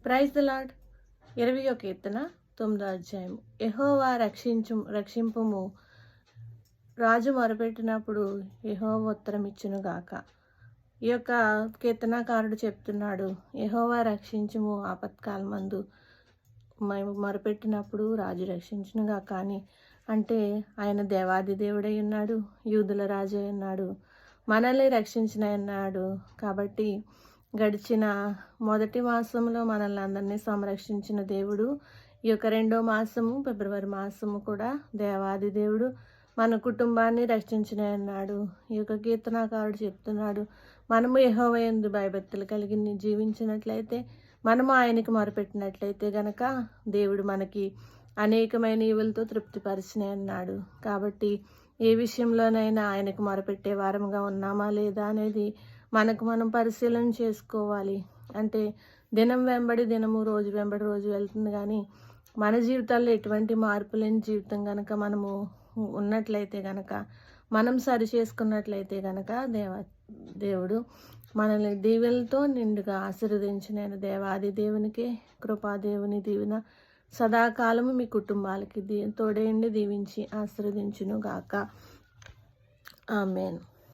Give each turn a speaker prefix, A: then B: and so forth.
A: Praise the lord. 20వ కీర్తన 9వ అధ్యాయం. యెహోవా రక్షింపుము, రాజు మొరపెట్టినప్పుడు యెహోవా ఉత్తరం ఇచ్చునుగాక. ఈ యొక్క కీర్తనాకారుడు చెప్తున్నాడు, యెహోవా రక్షించుము, ఆపత్కాలమందు మేము మొరపెట్టినప్పుడు రాజు రక్షించునుగాక అని. అంటే ఆయన దేవాది దేవుడై ఉన్నాడు, యూదుల రాజు అయి ఉన్నాడు, మనల్ని రక్షించిన ఉన్నాడు. కాబట్టి గడిచిన మొదటి మాసంలో మనల్ని అందరినీ సంరక్షించిన దేవుడు ఈ యొక్క 2వ మాసము ఫిబ్రవరి మాసము కూడా దేవాది దేవుడు మన కుటుంబాన్ని రక్షించిన ఉన్నాడు. ఈ యొక్క కీర్తనాకారుడు చెప్తున్నాడు, మనము యెహోవా యందు భయభక్తులు కలిగి జీవించినట్లయితే, మనము ఆయనకి మొరపెట్టినట్లయితే గనక దేవుడు మనకి అనేకమైన ఈవులతో తృప్తిపరిచిన అన్నాడు. కాబట్టి ఏ విషయంలోనైనా ఆయనకు మొరపెట్టే వారముగా ఉన్నామా లేదా అనేది మనకు మనం పరిశీలన చేసుకోవాలి. అంటే దినం వెంబడి దినము, రోజు వెంబడి రోజు వెళ్తుంది, కానీ మన జీవితాల్లో ఎటువంటి మార్పు లేని జీవితం కనుక మనము ఉన్నట్లయితే గనక, మనం సరి చేసుకున్నట్లయితే గనక దేవుడు మనల్ని దీవెనలతో నిండుగా ఆశీర్వదించిన దేవాది దేవునికే కృపాదేవుని దీవెన సదాకాలము మీ కుటుంబాలకి తోడేండి దీవించి ఆశీర్వదించును గాక. ఆమేన్.